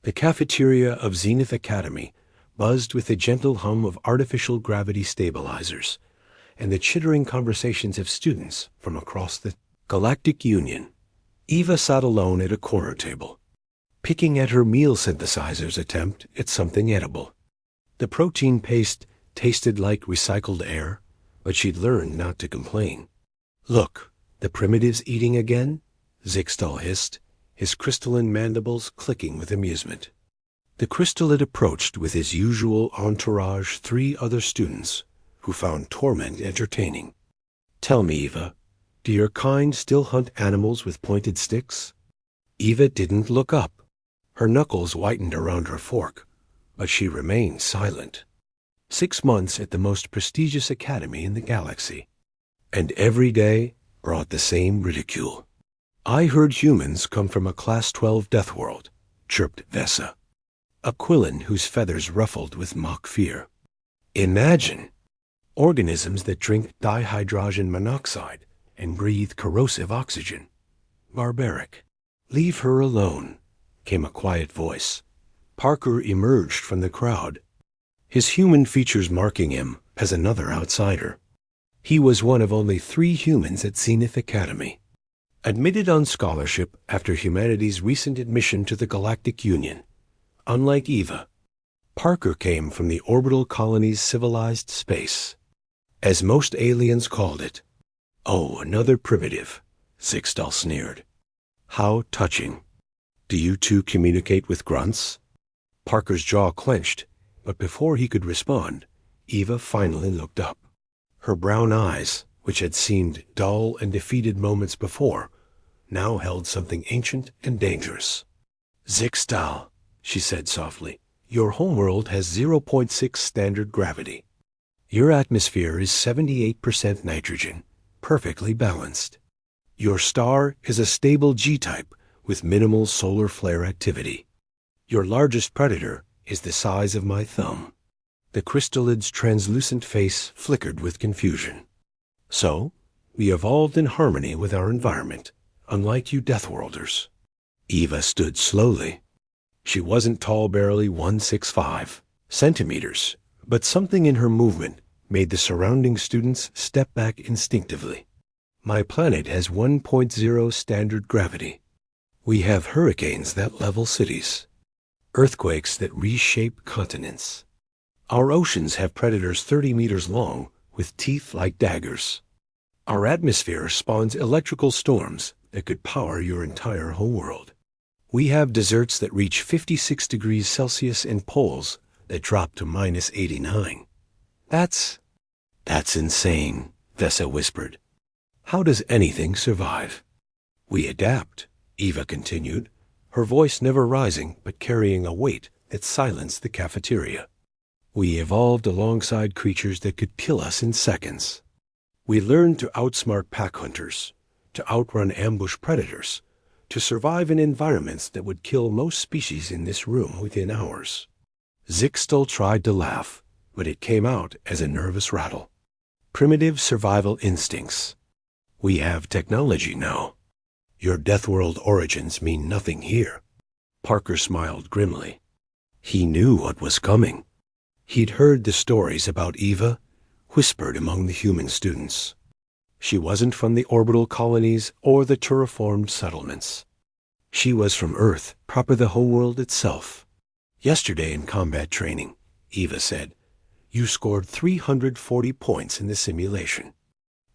The cafeteria of Zenith Academy buzzed with the gentle hum of artificial gravity stabilizers and the chittering conversations of students from across the Galactic Union. Eva sat alone at a corner table, picking at her meal synthesizer's attempt at something edible. The protein paste tasted like recycled air, but she'd learned not to complain. "Look, the primitives eating again?" Zixtal hissed, his crystalline mandibles clicking with amusement. The crystallid approached with his usual entourage 3 other students, who found torment entertaining. "Tell me, Eva, do your kind still hunt animals with pointed sticks?" Eva didn't look up. Her knuckles whitened around her fork, but she remained silent. 6 months at the most prestigious academy in the galaxy, and every day brought the same ridicule. "I heard humans come from a Class 12 death world," chirped Vesa, a Quillen whose feathers ruffled with mock fear. "Imagine! Organisms that drink dihydrogen monoxide and breathe corrosive oxygen. Barbaric." "Leave her alone," came a quiet voice. Parker emerged from the crowd, his human features marking him as another outsider. He was one of only 3 humans at Zenith Academy, admitted on scholarship after humanity's recent admission to the Galactic Union. Unlike Eva, Parker came from the orbital colony's civilized space, as most aliens called it. "Oh, another primitive," Zixtal sneered. "How touching. Do you two communicate with grunts?" Parker's jaw clenched, but before he could respond, Eva finally looked up. Her brown eyes, which had seemed dull and defeated moments before, now held something ancient and dangerous. "Zixtal," she said softly, "your homeworld has 0.6 standard gravity. Your atmosphere is 78% nitrogen, perfectly balanced. Your star is a stable G-type with minimal solar flare activity. Your largest predator is the size of my thumb." The crystallid's translucent face flickered with confusion. "So, we evolved in harmony with our environment, unlike you Deathworlders." Eva stood slowly. She wasn't tall, barely 165 centimeters, but something in her movement made the surrounding students step back instinctively. "My planet has 1.0 standard gravity. We have hurricanes that level cities, earthquakes that reshape continents. Our oceans have predators 30 meters long with teeth like daggers. Our atmosphere spawns electrical storms that could power your entire homeworld. We have deserts that reach 56 degrees Celsius and poles that drop to minus 89. That's insane," Vesa whispered. "How does anything survive?" "We adapt," Eva continued, her voice never rising but carrying a weight that silenced the cafeteria. "We evolved alongside creatures that could kill us in seconds. We learned to outsmart pack hunters, to outrun ambush predators, to survive in environments that would kill most species in this room within hours." Zixtal tried to laugh, but it came out as a nervous rattle. "Primitive survival instincts. We have technology now. Your Deathworld origins mean nothing here." Parker smiled grimly. He knew what was coming. He'd heard the stories about Eva, whispered among the human students. She wasn't from the orbital colonies or the terraformed settlements. She was from Earth, proper the whole world itself. "Yesterday in combat training," Eva said, "you scored 340 points in the simulation.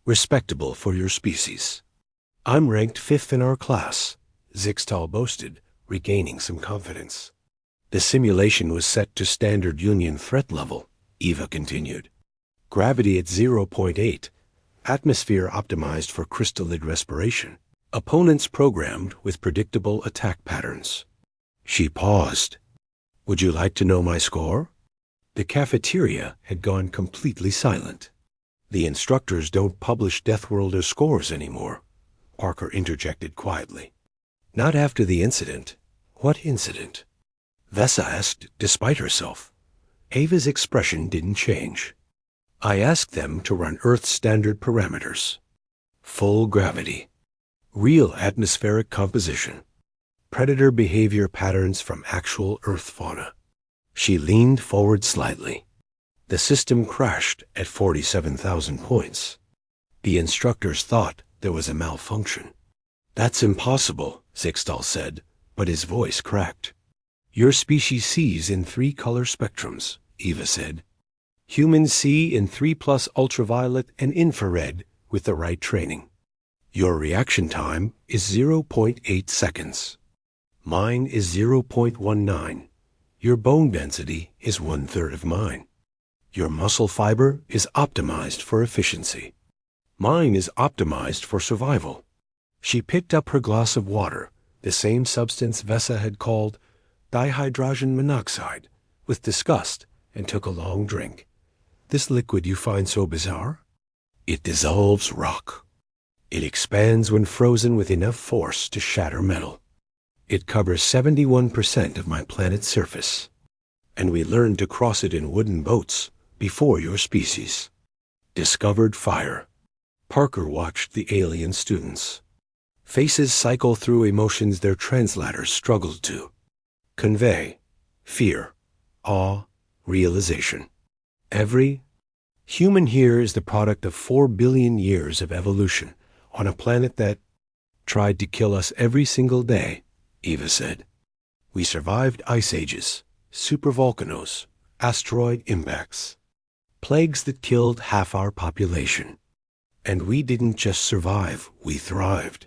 Respectable for your species." "I'm ranked 5th in our class," Zixtal boasted, regaining some confidence. "The simulation was set to standard Union threat level," Eva continued. "Gravity at 0.8, atmosphere optimized for crystallid respiration, opponents programmed with predictable attack patterns." She paused. "Would you like to know my score?" The cafeteria had gone completely silent. "The instructors don't publish Deathworlder scores anymore," Parker interjected quietly. "Not after the incident." "What incident?" Vesa asked, despite herself. Ava's expression didn't change. "I asked them to run Earth standard parameters. Full gravity. Real atmospheric composition. predator behavior patterns from actual Earth fauna. She leaned forward slightly. The system crashed at 47,000 points. The instructors thought there was a malfunction. That's impossible, Zixtal said, but his voice cracked. Your species sees in 3 color spectrums, Eva said. Humans see in 3+ ultraviolet and infrared with the right training. Your reaction time is 0.8 seconds. Mine is 0.19. Your bone density is 1/3 of mine. Your muscle fiber is optimized for efficiency. Mine is optimized for survival. She picked up her glass of water, the same substance Vesa had called dihydrogen monoxide, with disgust, and took a long drink. This liquid you find so bizarre? It dissolves rock. It expands when frozen with enough force to shatter metal. It covers 71% of my planet's surface. And we learned to cross it in wooden boats before your species. Discovered fire. Parker watched the alien students. Faces cycle through emotions their translators struggled to convey: fear, awe, realization. Every human here is the product of 4 billion years of evolution on a planet that tried to kill us every single day, Eva said. We survived ice ages, supervolcanoes, asteroid impacts, plagues that killed half our population. And we didn't just survive, we thrived.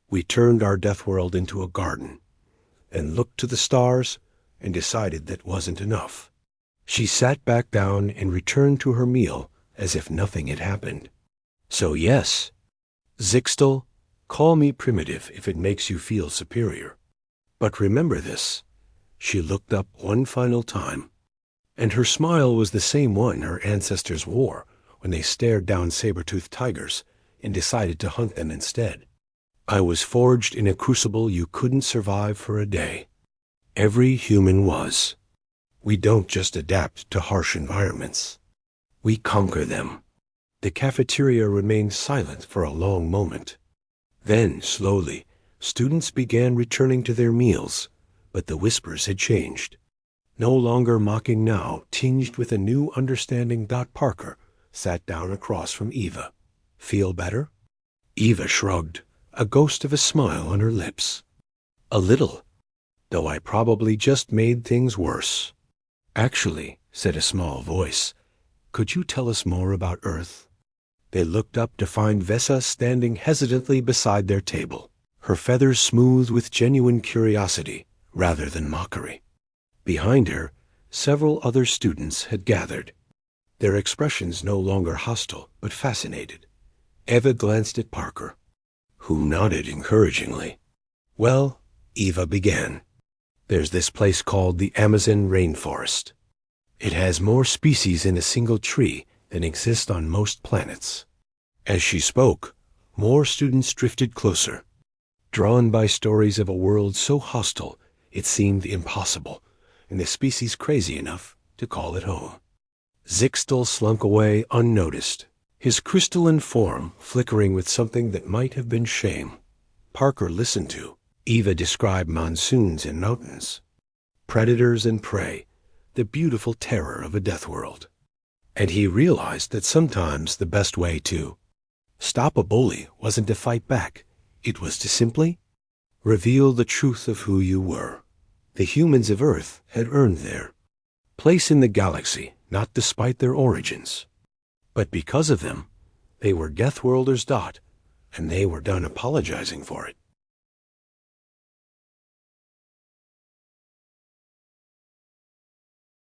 We turned our death world into a garden, and looked to the stars and decided that wasn't enough. She sat back down and returned to her meal as if nothing had happened. So yes, Zixtal, call me primitive if it makes you feel superior. But remember this. She looked up one final time, and her smile was the same one her ancestors wore when they stared down saber-toothed tigers and decided to hunt them instead. I was forged in a crucible you couldn't survive for a day. Every human was. We don't just adapt to harsh environments. We conquer them. The cafeteria remained silent for a long moment. Then, slowly, students began returning to their meals, but the whispers had changed. No longer mocking now, tinged with a new understanding. Parker sat down across from Eva. Feel better? Eva shrugged, a ghost of a smile on her lips. A little, though I probably just made things worse. Actually, said a small voice, could you tell us more about Earth? They looked up to find Vesa standing hesitantly beside their table, her feathers smooth with genuine curiosity rather than mockery. Behind her, several other students had gathered, their expressions no longer hostile but fascinated. Eva glanced at Parker, who nodded encouragingly. Well, Eva began. There's this place called the Amazon rainforest. It has more species in a single tree than exist on most planets. As she spoke, more students drifted closer, drawn by stories of a world so hostile it seemed impossible, and the species crazy enough to call it home. Zixtal slunk away unnoticed, his crystalline form flickering with something that might have been shame. Parker listened to. Eva described monsoons and mountains, predators and prey, the beautiful terror of a death world. And he realized that sometimes the best way to stop a bully wasn't to fight back. It was to simply reveal the truth of who you were. The humans of Earth had earned their place in the galaxy, not despite their origins, but because of them. They were Deathworlders. And they were done apologizing for it.